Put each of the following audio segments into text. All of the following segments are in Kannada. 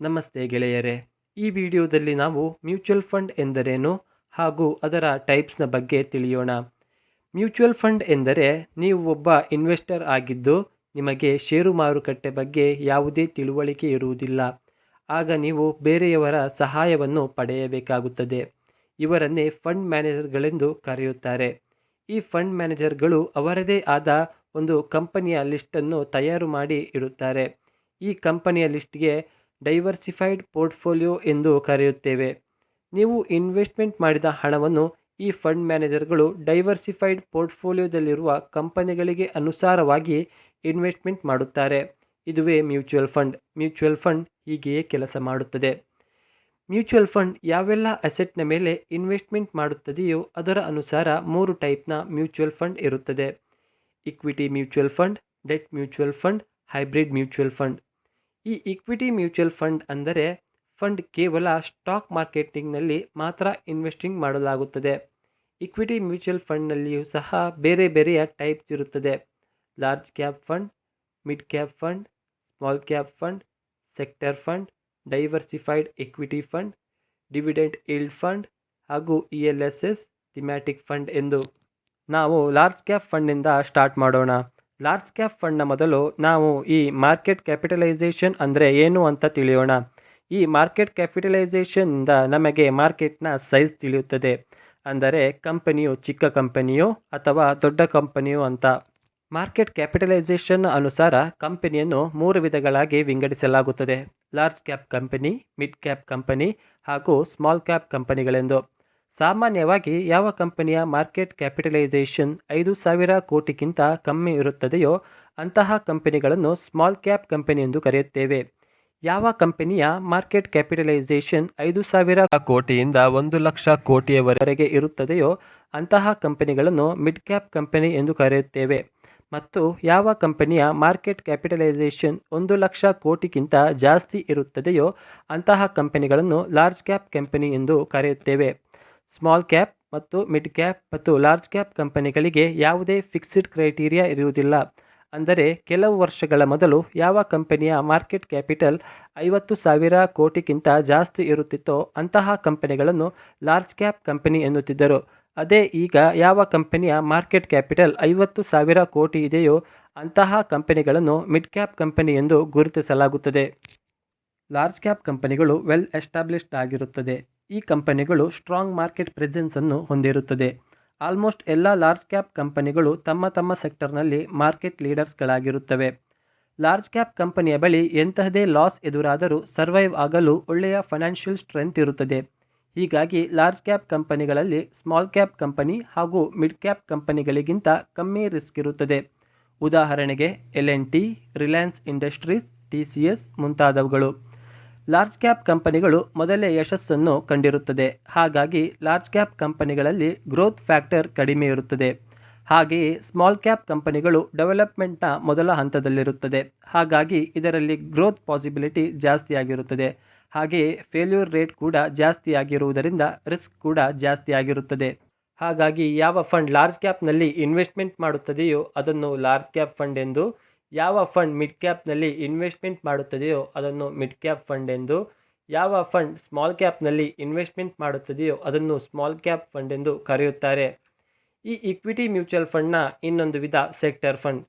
ನಮಸ್ತೆ ಗೆಳೆಯರೇ. ಈ ವಿಡಿಯೋದಲ್ಲಿ ನಾವು ಮ್ಯೂಚುವಲ್ ಫಂಡ್ ಎಂದರೇನು ಹಾಗೂ ಅದರ ಟೈಪ್ಸ್ನ ಬಗ್ಗೆ ತಿಳಿಯೋಣ. ಮ್ಯೂಚುವಲ್ ಫಂಡ್ ಎಂದರೆ ನೀವು ಒಬ್ಬ ಇನ್ವೆಸ್ಟರ್ ಆಗಿದ್ದು ನಿಮಗೆ ಷೇರು ಮಾರುಕಟ್ಟೆ ಬಗ್ಗೆ ಯಾವುದೇ ತಿಳುವಳಿಕೆ ಇರುವುದಿಲ್ಲ. ಆಗ ನೀವು ಬೇರೆಯವರ ಸಹಾಯವನ್ನು ಪಡೆಯಬೇಕಾಗುತ್ತದೆ. ಇವರನ್ನೇ ಫಂಡ್ ಮ್ಯಾನೇಜರ್ಗಳೆಂದು ಕರೆಯುತ್ತಾರೆ. ಈ ಫಂಡ್ ಮ್ಯಾನೇಜರ್ಗಳು ಅವರದೇ ಆದ ಒಂದು ಕಂಪನಿಯ ಲಿಸ್ಟನ್ನು ತಯಾರು ಮಾಡಿ ಇಡುತ್ತಾರೆ. ಈ ಕಂಪನಿಯ ಲಿಸ್ಟ್ಗೆ ಡೈವರ್ಸಿಫೈಡ್ ಪೋರ್ಟ್ಫೋಲಿಯೋ ಎಂದು ಕರೆಯುತ್ತೇವೆ. ನೀವು ಇನ್ವೆಸ್ಟ್ಮೆಂಟ್ ಮಾಡಿದ ಹಣವನ್ನು ಈ ಫಂಡ್ ಮ್ಯಾನೇಜರ್ಗಳು ಡೈವರ್ಸಿಫೈಡ್ ಪೋರ್ಟ್ಫೋಲಿಯೋದಲ್ಲಿರುವ ಕಂಪನಿಗಳಿಗೆ ಅನುಸಾರವಾಗಿ ಇನ್ವೆಸ್ಟ್ಮೆಂಟ್ ಮಾಡುತ್ತಾರೆ. ಇದುವೇ ಮ್ಯೂಚುವಲ್ ಫಂಡ್. ಮ್ಯೂಚುವಲ್ ಫಂಡ್ ಹೀಗೆಯೇ ಕೆಲಸ ಮಾಡುತ್ತದೆ. ಮ್ಯೂಚುವಲ್ ಫಂಡ್ ಯಾವೆಲ್ಲ ಅಸೆಟ್ನ ಮೇಲೆ ಇನ್ವೆಸ್ಟ್ಮೆಂಟ್ ಮಾಡುತ್ತದೆಯೋ ಅದರ ಅನುಸಾರ 3 ಟೈಪ್ನ ಮ್ಯೂಚುವಲ್ ಫಂಡ್ ಇರುತ್ತದೆ. Equity mutual fund, debt mutual fund, hybrid mutual fund. ಈ ಇಕ್ವಿಟಿ ಮ್ಯೂಚುವಲ್ ಫಂಡ್ ಅಂದರೆ ಫಂಡ್ ಕೇವಲ ಸ್ಟಾಕ್ ಮಾರ್ಕೆಟಿಂಗ್ನಲ್ಲಿ ಮಾತ್ರ ಇನ್ವೆಸ್ಟಿಂಗ್ ಮಾಡಲಾಗುತ್ತದೆ. ಇಕ್ವಿಟಿ ಮ್ಯೂಚುವಲ್ ಫಂಡ್ನಲ್ಲಿಯೂ ಸಹ ಬೇರೆ ಬೇರೆಯ ಟೈಪ್ಸ್ ಇರುತ್ತದೆ. Large cap fund, mid cap fund, small cap fund, sector fund, diversified equity fund, dividend yield fund ಹಾಗೂ ELSS ಥಿಮ್ಯಾಟಿಕ್ ಫಂಡ್ ಎಂದು. ನಾವು ಲಾರ್ಜ್ ಕ್ಯಾಪ್ ಫಂಡ್ನಿಂದ ಸ್ಟಾರ್ಟ್ ಮಾಡೋಣ. ಲಾರ್ಜ್ ಕ್ಯಾಪ್ ಫಂಡ್ನ ಮೊದಲು ನಾವು ಈ ಮಾರ್ಕೆಟ್ ಕ್ಯಾಪಿಟಲೈಸೇಷನ್ ಅಂದರೆ ಏನು ಅಂತ ತಿಳಿಯೋಣ. ಈ ಮಾರ್ಕೆಟ್ ಕ್ಯಾಪಿಟಲೈಸೇಷನ್ನಿಂದ ನಮಗೆ ಮಾರ್ಕೆಟ್ನ ಸೈಜ್ ತಿಳಿಯುತ್ತದೆ. ಅಂದರೆ ಕಂಪನಿಯು ಚಿಕ್ಕ ಕಂಪನಿಯೋ ಅಥವಾ ದೊಡ್ಡ ಕಂಪನಿಯೋ ಅಂತ. ಮಾರ್ಕೆಟ್ ಕ್ಯಾಪಿಟಲೈಸೇಷನ್ ಅನುಸಾರ ಕಂಪನಿಯನ್ನು 3 ವಿಧಗಳಾಗಿ ವಿಂಗಡಿಸಲಾಗುತ್ತದೆ. Large cap company, mid cap company ಹಾಗೂ ಸ್ಮಾಲ್ ಕ್ಯಾಪ್ ಕಂಪನಿಗಳೆಂದು. ಸಾಮಾನ್ಯವಾಗಿ ಯಾವ ಕಂಪನಿಯ ಮಾರ್ಕೆಟ್ ಕ್ಯಾಪಿಟಲೈಸೇಷನ್ 5,000 ಕೋಟಿಗಿಂತ ಕಮ್ಮಿ ಇರುತ್ತದೆಯೋ ಅಂತಹ ಕಂಪನಿಗಳನ್ನು ಸ್ಮಾಲ್ ಕ್ಯಾಪ್ ಕಂಪನಿ ಎಂದು ಕರೆಯುತ್ತೇವೆ. ಯಾವ ಕಂಪನಿಯ ಮಾರ್ಕೆಟ್ ಕ್ಯಾಪಿಟಲೈಸೇಷನ್ 5,000 ಕೋಟಿಯಿಂದ 1,00,000 ಕೋಟಿಯವರೆಗೆ ಇರುತ್ತದೆಯೋ ಅಂತಹ ಕಂಪನಿಗಳನ್ನು ಮಿಡ್ ಕ್ಯಾಪ್ ಕಂಪನಿ ಎಂದು ಕರೆಯುತ್ತೇವೆ. ಮತ್ತು ಯಾವ ಕಂಪನಿಯ ಮಾರ್ಕೆಟ್ ಕ್ಯಾಪಿಟಲೈಸೇಷನ್ 1,00,000 ಕೋಟಿಗಿಂತ ಜಾಸ್ತಿ ಇರುತ್ತದೆಯೋ ಅಂತಹ ಕಂಪನಿಗಳನ್ನು ಲಾರ್ಜ್ ಕ್ಯಾಪ್ ಕಂಪನಿ ಎಂದು ಕರೆಯುತ್ತೇವೆ. ಸ್ಮಾಲ್ ಕ್ಯಾಪ್ ಮತ್ತು ಮಿಡ್ ಕ್ಯಾಪ್ ಮತ್ತು ಲಾರ್ಜ್ ಕ್ಯಾಪ್ ಕಂಪನಿಗಳಿಗೆ ಯಾವುದೇ ಫಿಕ್ಸ್ಡ್ ಕ್ರೈಟೀರಿಯಾ ಇರುವುದಿಲ್ಲ. ಅಂದರೆ ಕೆಲವು ವರ್ಷಗಳ ಮೊದಲು ಯಾವ ಕಂಪನಿಯ ಮಾರ್ಕೆಟ್ ಕ್ಯಾಪಿಟಲ್ 50,000 ಕೋಟಿಗಿಂತ ಜಾಸ್ತಿ ಇರುತ್ತಿತ್ತೋ ಅಂತಹ ಕಂಪನಿಗಳನ್ನು ಲಾರ್ಜ್ ಕ್ಯಾಪ್ ಕಂಪನಿ ಎನ್ನುತ್ತಿದ್ದರು. ಅದೇ ಈಗ ಯಾವ ಕಂಪನಿಯ ಮಾರ್ಕೆಟ್ ಕ್ಯಾಪಿಟಲ್ 50,000 ಕೋಟಿ ಇದೆಯೋ ಅಂತಹ ಕಂಪನಿಗಳನ್ನು ಮಿಡ್ ಕ್ಯಾಪ್ ಕಂಪನಿ ಎಂದು ಗುರುತಿಸಲಾಗುತ್ತದೆ. ಲಾರ್ಜ್ ಕ್ಯಾಪ್ ಕಂಪನಿಗಳು ವೆಲ್ ಎಸ್ಟಾಬ್ಲಿಷ್ಡ್ ಆಗಿರುತ್ತದೆ. ಈ ಕಂಪನಿಗಳು ಸ್ಟ್ರಾಂಗ್ ಮಾರ್ಕೆಟ್ ಪ್ರೆಸೆನ್ಸ್ ಅನ್ನು ಹೊಂದಿರುತ್ತದೆ. ಆಲ್ಮೋಸ್ಟ್ ಎಲ್ಲ ಲಾರ್ಜ್ ಕ್ಯಾಪ್ ಕಂಪನಿಗಳು ತಮ್ಮ ತಮ್ಮ ಸೆಕ್ಟರ್ನಲ್ಲಿ ಮಾರ್ಕೆಟ್ ಲೀಡರ್ಸ್ಗಳಾಗಿರುತ್ತವೆ. ಲಾರ್ಜ್ ಕ್ಯಾಪ್ ಕಂಪನಿಯ ಬಳಿ ಎಂತಹದೇ ಲಾಸ್ ಎದುರಾದರೂ ಸರ್ವೈವ್ ಆಗಲು ಒಳ್ಳೆಯ ಫೈನಾನ್ಷಿಯಲ್ ಸ್ಟ್ರೆಂತ್ ಇರುತ್ತದೆ. ಹೀಗಾಗಿ ಲಾರ್ಜ್ ಕ್ಯಾಪ್ ಕಂಪನಿಗಳಲ್ಲಿ ಸ್ಮಾಲ್ ಕ್ಯಾಪ್ ಕಂಪನಿ ಹಾಗೂ ಮಿಡ್ ಕ್ಯಾಪ್ ಕಂಪನಿಗಳಿಗಿಂತ ಕಮ್ಮಿ ರಿಸ್ಕ್ ಇರುತ್ತದೆ. ಉದಾಹರಣೆಗೆ L&T, ರಿಲಯನ್ಸ್ ಇಂಡಸ್ಟ್ರೀಸ್, TCS ಮುಂತಾದವುಗಳು. ಲಾರ್ಜ್ ಕ್ಯಾಪ್ ಕಂಪನಿಗಳು ಮೊದಲೇ ಯಶಸ್ಸನ್ನು ಕಂಡಿರುತ್ತದೆ. ಹಾಗಾಗಿ ಲಾರ್ಜ್ ಕ್ಯಾಪ್ ಕಂಪನಿಗಳಲ್ಲಿ ಗ್ರೋತ್ ಫ್ಯಾಕ್ಟರ್ ಕಡಿಮೆ ಇರುತ್ತದೆ. ಹಾಗೆಯೇ ಸ್ಮಾಲ್ ಕ್ಯಾಪ್ ಕಂಪನಿಗಳು ಡೆವಲಪ್ಮೆಂಟ್ನ ಮೊದಲ ಹಂತದಲ್ಲಿರುತ್ತದೆ. ಹಾಗಾಗಿ ಇದರಲ್ಲಿ ಗ್ರೋತ್ ಪಾಸಿಬಿಲಿಟಿ ಜಾಸ್ತಿಯಾಗಿರುತ್ತದೆ. ಹಾಗೆಯೇ ಫೇಲ್ಯೂರ್ ರೇಟ್ ಕೂಡ ಜಾಸ್ತಿಯಾಗಿರುವುದರಿಂದ ರಿಸ್ಕ್ ಕೂಡ ಜಾಸ್ತಿಯಾಗಿರುತ್ತದೆ. ಹಾಗಾಗಿ ಯಾವ ಫಂಡ್ ಲಾರ್ಜ್ ಕ್ಯಾಪ್ನಲ್ಲಿ ಇನ್ವೆಸ್ಟ್ಮೆಂಟ್ ಮಾಡುತ್ತದೆಯೋ ಅದನ್ನು ಲಾರ್ಜ್ ಕ್ಯಾಪ್ ಫಂಡ್ ಎಂದು, ಯಾವ ಫಂಡ್ ಮಿಡ್ ಕ್ಯಾಪ್ನಲ್ಲಿ ಇನ್ವೆಸ್ಟ್ಮೆಂಟ್ ಮಾಡುತ್ತದೆಯೋ ಅದನ್ನು ಮಿಡ್ ಕ್ಯಾಪ್ ಫಂಡ್ ಎಂದು, ಯಾವ ಫಂಡ್ ಸ್ಮಾಲ್ ಕ್ಯಾಪ್ನಲ್ಲಿ ಇನ್ವೆಸ್ಟ್ಮೆಂಟ್ ಮಾಡುತ್ತದೆಯೋ ಅದನ್ನು ಸ್ಮಾಲ್ ಕ್ಯಾಪ್ ಫಂಡ್ ಎಂದು ಕರೆಯುತ್ತಾರೆ. ಈ ಇಕ್ವಿಟಿ ಮ್ಯೂಚುವಲ್ ಫಂಡ್ನ ಇನ್ನೊಂದು ವಿಧ ಸೆಕ್ಟರ್ ಫಂಡ್.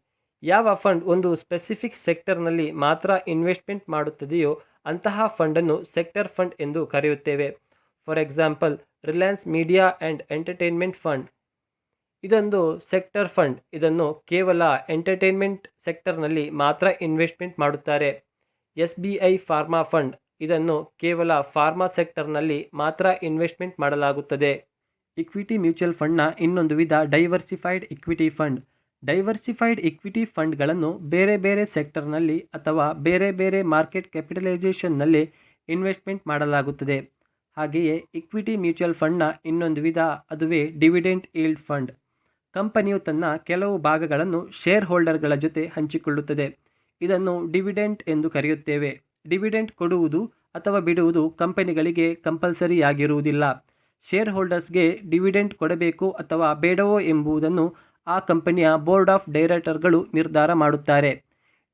ಯಾವ ಫಂಡ್ ಒಂದು ಸ್ಪೆಸಿಫಿಕ್ ಸೆಕ್ಟರ್ನಲ್ಲಿ ಮಾತ್ರ ಇನ್ವೆಸ್ಟ್ಮೆಂಟ್ ಮಾಡುತ್ತದೆಯೋ ಅಂತಹ ಫಂಡನ್ನು ಸೆಕ್ಟರ್ ಫಂಡ್ ಎಂದು ಕರೆಯುತ್ತೇವೆ. For example Reliance media and entertainment fund. ಇದೊಂದು ಸೆಕ್ಟರ್ ಫಂಡ್. ಇದನ್ನು ಕೇವಲ ಎಂಟರ್ಟೈನ್ಮೆಂಟ್ ಸೆಕ್ಟರ್ನಲ್ಲಿ ಮಾತ್ರ ಇನ್ವೆಸ್ಟ್ಮೆಂಟ್ ಮಾಡುತ್ತಾರೆ. SBI pharma fund. ಇದನ್ನು ಕೇವಲ ಫಾರ್ಮಾ ಸೆಕ್ಟರ್ನಲ್ಲಿ ಮಾತ್ರ ಇನ್ವೆಸ್ಟ್ಮೆಂಟ್ ಮಾಡಲಾಗುತ್ತದೆ. ಇಕ್ವಿಟಿ ಮ್ಯೂಚುವಲ್ ಫಂಡ್ನ ಇನ್ನೊಂದು ವಿಧ diversified equity fund. Diversified equity ಫಂಡ್ಗಳನ್ನು ಬೇರೆ ಬೇರೆ ಸೆಕ್ಟರ್ನಲ್ಲಿ ಅಥವಾ ಬೇರೆ ಬೇರೆ ಮಾರ್ಕೆಟ್ ಕ್ಯಾಪಿಟಲೈಸೇಷನ್ನಲ್ಲಿ ಇನ್ವೆಸ್ಟ್ಮೆಂಟ್ ಮಾಡಲಾಗುತ್ತದೆ. ಹಾಗೆಯೇ ಇಕ್ವಿಟಿ ಮ್ಯೂಚುವಲ್ ಫಂಡ್ನ ಇನ್ನೊಂದು ವಿಧ, ಅದುವೇ ಡಿವಿಡೆಂಡ್ ಈಲ್ಡ್ ಫಂಡ್. ಕಂಪನಿಯು ತನ್ನ ಕೆಲವು ಭಾಗಗಳನ್ನು ಶೇರ್ ಹೋಲ್ಡರ್ಗಳ ಜೊತೆ ಹಂಚಿಕೊಳ್ಳುತ್ತದೆ. ಇದನ್ನು ಡಿವಿಡೆಂಟ್ ಎಂದು ಕರೆಯುತ್ತೇವೆ. ಡಿವಿಡೆಂಟ್ ಕೊಡುವುದು ಅಥವಾ ಬಿಡುವುದು ಕಂಪನಿಗಳಿಗೆ ಕಂಪಲ್ಸರಿಯಾಗಿರುವುದಿಲ್ಲ. ಶೇರ್ ಹೋಲ್ಡರ್ಸ್ಗೆ ಡಿವಿಡೆಂಟ್ ಕೊಡಬೇಕು ಅಥವಾ ಬೇಡವೋ ಎಂಬುದನ್ನು ಆ ಕಂಪನಿಯ ಬೋರ್ಡ್ ಆಫ್ ಡೈರೆಕ್ಟರ್ಗಳು ನಿರ್ಧಾರ ಮಾಡುತ್ತಾರೆ.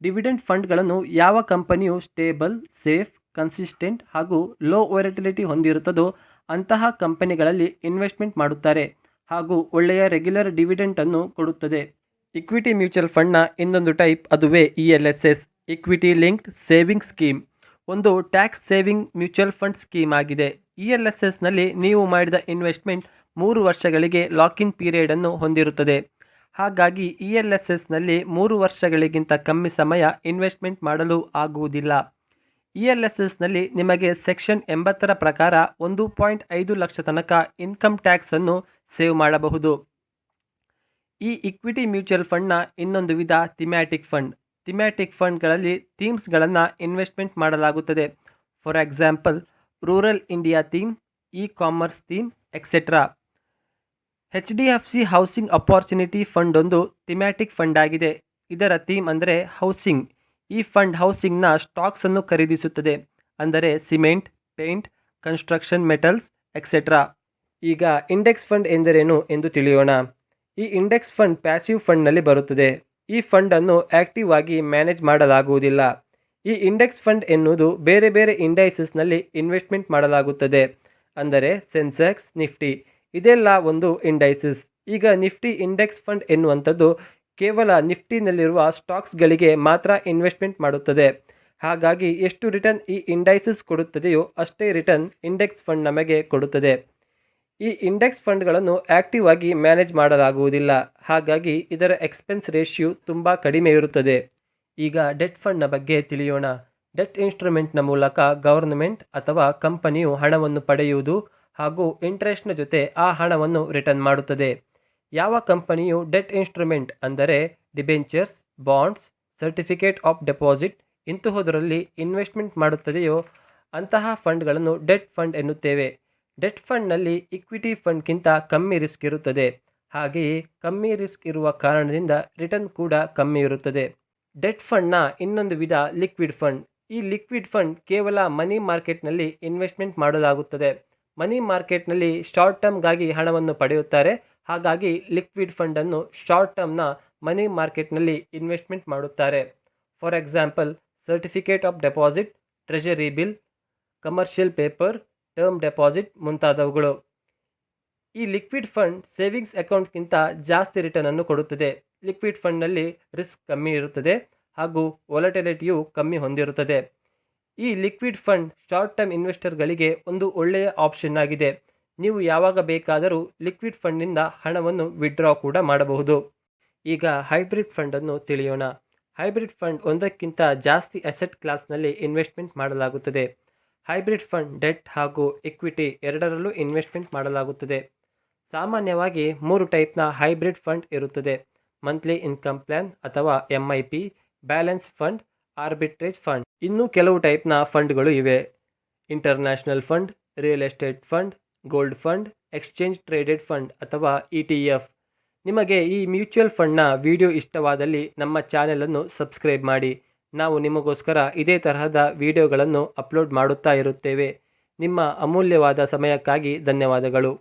ಡಿವಿಡೆಂಟ್ ಫಂಡ್ಗಳನ್ನು ಯಾವ ಕಂಪನಿಯು ಸ್ಟೇಬಲ್, ಸೇಫ್, ಕನ್ಸಿಸ್ಟೆಂಟ್ ಹಾಗೂ ಲೋ ವೊಲಟಿಲಿಟಿ ಹೊಂದಿರುತ್ತದೋ ಅಂತಹ ಕಂಪನಿಗಳಲ್ಲಿ ಇನ್ವೆಸ್ಟ್ಮೆಂಟ್ ಮಾಡುತ್ತಾರೆ ಹಾಗೂ ಒಳ್ಳೆಯ ರೆಗ್ಯುಲರ್ ಡಿವಿಡೆಂಟ್ ಅನ್ನು ಕೊಡುತ್ತದೆ. ಇಕ್ವಿಟಿ ಮ್ಯೂಚುವಲ್ ಫಂಡ್ನ ಇನ್ನೊಂದು ಟೈಪ್ ಅದುವೇ ELSS, equity linked saving scheme. ಒಂದು tax saving mutual fund scheme ಆಗಿದೆ. ELSSನಲ್ಲಿ ನೀವು ಮಾಡಿದ ಇನ್ವೆಸ್ಟ್ಮೆಂಟ್ 3 ವರ್ಷಗಳಿಗೆ ಲಾಕ್-ಇನ್ ಪೀರಿಯಡ್ ಅನ್ನು ಹೊಂದಿರುತ್ತದೆ. ಹಾಗಾಗಿ ELSSನಲ್ಲಿ 3 ವರ್ಷಗಳಿಗಿಂತ ಕಮ್ಮಿ ಸಮಯ ಇನ್ವೆಸ್ಟ್ಮೆಂಟ್ ಮಾಡಲು ಆಗುವುದಿಲ್ಲ. ELSSನಲ್ಲಿ ನಿಮಗೆ ಸೆಕ್ಷನ್ 80ರ ಪ್ರಕಾರ 1.5 ಲಕ್ಷ ತನಕ ಇನ್ಕಮ್ ಟ್ಯಾಕ್ಸ್ ಅನ್ನು ಸೇವ್ ಮಾಡಬಹುದು. ಈ ಇಕ್ವಿಟಿ ಮ್ಯೂಚುವಲ್ ಫಂಡ್ನ ಇನ್ನೊಂದು ವಿಧ ಥಿಮ್ಯಾಟಿಕ್ ಫಂಡ್. ಥಿಮ್ಯಾಟಿಕ್ ಫಂಡ್ಗಳಲ್ಲಿ ಥೀಮ್ಸ್ಗಳನ್ನು ಇನ್ವೆಸ್ಟ್ಮೆಂಟ್ ಮಾಡಲಾಗುತ್ತದೆ. For example rural India theme, e-commerce theme, etcetera. HDFC housing opportunity fund ಒಂದು ಥಿಮ್ಯಾಟಿಕ್ ಫಂಡ್ ಆಗಿದೆ. ಇದರ ಥೀಮ್ ಅಂದರೆ ಹೌಸಿಂಗ್. ಈ ಫಂಡ್ ಹೌಸಿಂಗ್ನ ಸ್ಟಾಕ್ಸ್ ಅನ್ನು ಖರೀದಿಸುತ್ತದೆ, ಅಂದರೆ cement, paint, construction metals, etcetera. ಈಗ ಇಂಡೆಕ್ಸ್ ಫಂಡ್ ಎಂದರೇನು ಎಂದು ತಿಳಿಯೋಣ. ಈ ಇಂಡೆಕ್ಸ್ ಫಂಡ್ ಪ್ಯಾಸಿವ್ ಫಂಡ್ನಲ್ಲಿ ಬರುತ್ತದೆ. ಈ ಫಂಡನ್ನು ಆಕ್ಟಿವ್ ಆಗಿ ಮ್ಯಾನೇಜ್ ಮಾಡಲಾಗುವುದಿಲ್ಲ. ಈ ಇಂಡೆಕ್ಸ್ ಫಂಡ್ ಎನ್ನುವುದು ಬೇರೆ ಬೇರೆ ಇಂಡೈಸಸ್ನಲ್ಲಿ ಇನ್ವೆಸ್ಟ್ಮೆಂಟ್ ಮಾಡಲಾಗುತ್ತದೆ, ಅಂದರೆ ಸೆನ್ಸೆಕ್ಸ್, ನಿಫ್ಟಿ ಇದೆಲ್ಲ ಒಂದು ಇಂಡೈಸಸ್. ಈಗ ನಿಫ್ಟಿ ಇಂಡೆಕ್ಸ್ ಫಂಡ್ ಎನ್ನುವಂಥದ್ದು ಕೇವಲ ನಿಫ್ಟಿನಲ್ಲಿರುವ ಸ್ಟಾಕ್ಸ್ಗಳಿಗೆ ಮಾತ್ರ ಇನ್ವೆಸ್ಟ್ಮೆಂಟ್ ಮಾಡುತ್ತದೆ. ಹಾಗಾಗಿ ಎಷ್ಟು ರಿಟರ್ನ್ ಈ ಇಂಡೈಸಸ್ ಕೊಡುತ್ತದೆಯೋ ಅಷ್ಟೇ ರಿಟರ್ನ್ ಇಂಡೆಕ್ಸ್ ಫಂಡ್ ನಮಗೆ ಕೊಡುತ್ತದೆ. ಈ ಇಂಡೆಕ್ಸ್ ಫಂಡ್ಗಳನ್ನು ಆಕ್ಟಿವ್ ಆಗಿ ಮ್ಯಾನೇಜ್ ಮಾಡಲಾಗುವುದಿಲ್ಲ. ಹಾಗಾಗಿ ಇದರ ಎಕ್ಸ್ಪೆನ್ಸ್ ರೇಷಿಯೋ ತುಂಬ ಕಡಿಮೆ ಇರುತ್ತದೆ. ಈಗ ಡೆಟ್ ಫಂಡ್ನ ಬಗ್ಗೆ ತಿಳಿಯೋಣ. ಡೆಟ್ ಇನ್ಸ್ಟ್ರೂಮೆಂಟ್ನ ಮೂಲಕ ಗವರ್ನಮೆಂಟ್ ಅಥವಾ ಕಂಪನಿಯು ಹಣವನ್ನು ಪಡೆಯುವುದು ಹಾಗೂ ಇಂಟ್ರೆಸ್ಟ್ನ ಜೊತೆ ಆ ಹಣವನ್ನು ರಿಟರ್ನ್ ಮಾಡುತ್ತದೆ. ಯಾವ ಕಂಪನಿಯು ಡೆಟ್ ಇನ್ಸ್ಟ್ರೂಮೆಂಟ್ ಅಂದರೆ debentures, bonds, certificate of deposit ಇಂತಹುದರಲ್ಲಿ ಇನ್ವೆಸ್ಟ್ಮೆಂಟ್ ಮಾಡುತ್ತದೆಯೋ ಅಂತಹ ಫಂಡ್ಗಳನ್ನು ಡೆಟ್ ಫಂಡ್ ಎನ್ನುತ್ತೇವೆ. ಡೆಟ್ ಫಂಡ್ನಲ್ಲಿ ಇಕ್ವಿಟಿ ಫಂಡ್ಗಿಂತ ಕಮ್ಮಿ ರಿಸ್ಕ್ ಇರುತ್ತದೆ. ಹಾಗೆಯೇ ಕಮ್ಮಿ ರಿಸ್ಕ್ ಇರುವ ಕಾರಣದಿಂದ ರಿಟರ್ನ್ ಕೂಡ ಕಮ್ಮಿ ಇರುತ್ತದೆ. ಡೆಟ್ ಫಂಡ್ನ ಇನ್ನೊಂದು ವಿಧ ಲಿಕ್ವಿಡ್ ಫಂಡ್. ಈ ಲಿಕ್ವಿಡ್ ಫಂಡ್ ಕೇವಲ ಮನಿ ಮಾರ್ಕೆಟ್ನಲ್ಲಿ ಇನ್ವೆಸ್ಟ್ಮೆಂಟ್ ಮಾಡಲಾಗುತ್ತದೆ. ಮನಿ ಮಾರ್ಕೆಟ್ನಲ್ಲಿ ಶಾರ್ಟ್ ಟರ್ಮ್ಗಾಗಿ ಹಣವನ್ನು ಪಡೆಯುತ್ತಾರೆ. ಹಾಗಾಗಿ ಲಿಕ್ವಿಡ್ ಫಂಡನ್ನು ಶಾರ್ಟ್ ಟರ್ಮ್ನ ಮನಿ ಮಾರ್ಕೆಟ್ನಲ್ಲಿ ಇನ್ವೆಸ್ಟ್ಮೆಂಟ್ ಮಾಡುತ್ತಾರೆ. For example certificate of deposit, treasury bill, commercial paper, term deposit ಮುಂತಾದವುಗಳು. ಈ ಲಿಕ್ವಿಡ್ ಫಂಡ್ ಸೇವಿಂಗ್ಸ್ ಅಕೌಂಟ್ಗಿಂತ ಜಾಸ್ತಿ ರಿಟರ್ನ್ ಅನ್ನು ಕೊಡುತ್ತದೆ. ಲಿಕ್ವಿಡ್ ಫಂಡ್ನಲ್ಲಿ ರಿಸ್ಕ್ ಕಮ್ಮಿ ಇರುತ್ತದೆ ಹಾಗೂ ವೊಲಟಿಲಿಟಿಯು ಕಮ್ಮಿ ಹೊಂದಿರುತ್ತದೆ. ಈ ಲಿಕ್ವಿಡ್ ಫಂಡ್ ಶಾರ್ಟ್ ಟರ್ಮ್ ಇನ್ವೆಸ್ಟರ್ಗಳಿಗೆ ಒಂದು ಒಳ್ಳೆಯ ಆಪ್ಷನ್ ಆಗಿದೆ. ನೀವು ಯಾವಾಗ ಬೇಕಾದರೂ ಲಿಕ್ವಿಡ್ ಫಂಡ್ನಿಂದ ಹಣವನ್ನು ವಿಡ್ರಾ ಕೂಡ ಮಾಡಬಹುದು. ಈಗ ಹೈಬ್ರಿಡ್ ಫಂಡನ್ನು ತಿಳಿಯೋಣ. ಹೈಬ್ರಿಡ್ ಫಂಡ್ ಒಂದಕ್ಕಿಂತ ಜಾಸ್ತಿ ಅಸೆಟ್ ಕ್ಲಾಸ್ನಲ್ಲಿ ಇನ್ವೆಸ್ಟ್ಮೆಂಟ್ ಮಾಡಲಾಗುತ್ತದೆ. ಹೈಬ್ರಿಡ್ ಫಂಡ್ ಡೆಟ್ ಹಾಗೂ ಇಕ್ವಿಟಿ ಎರಡರಲ್ಲೂ ಇನ್ವೆಸ್ಟ್ಮೆಂಟ್ ಮಾಡಲಾಗುತ್ತದೆ. ಸಾಮಾನ್ಯವಾಗಿ 3 ಟೈಪ್ನ ಹೈಬ್ರಿಡ್ ಫಂಡ್ ಇರುತ್ತದೆ. ಮಂತ್ಲಿ ಇನ್ಕಮ್ ಪ್ಲ್ಯಾನ್ ಅಥವಾ MIP, balance fund, arbitrage fund. ಇನ್ನೂ ಕೆಲವು ಟೈಪ್ನ ಫಂಡ್ಗಳು ಇವೆ. International fund, real estate fund, gold fund, exchange traded fund ಅಥವಾ ETF. ನಿಮಗೆ ಈ ಮ್ಯೂಚುವಲ್ ಫಂಡ್ನ ವಿಡಿಯೋ ಇಷ್ಟವಾದಲ್ಲಿ ನಮ್ಮ ಚಾನೆಲನ್ನು ಸಬ್ಸ್ಕ್ರೈಬ್ ಮಾಡಿ. ನಾವು ನಿಮಗೋಸ್ಕರ ಇದೇ ತರಹದ ವಿಡಿಯೋಗಳನ್ನು ಅಪ್ಲೋಡ್ ಮಾಡುತ್ತಾ ಇರುತ್ತೇವೆ. ನಿಮ್ಮ ಅಮೂಲ್ಯವಾದ ಸಮಯಕ್ಕಾಗಿ ಧನ್ಯವಾದಗಳು.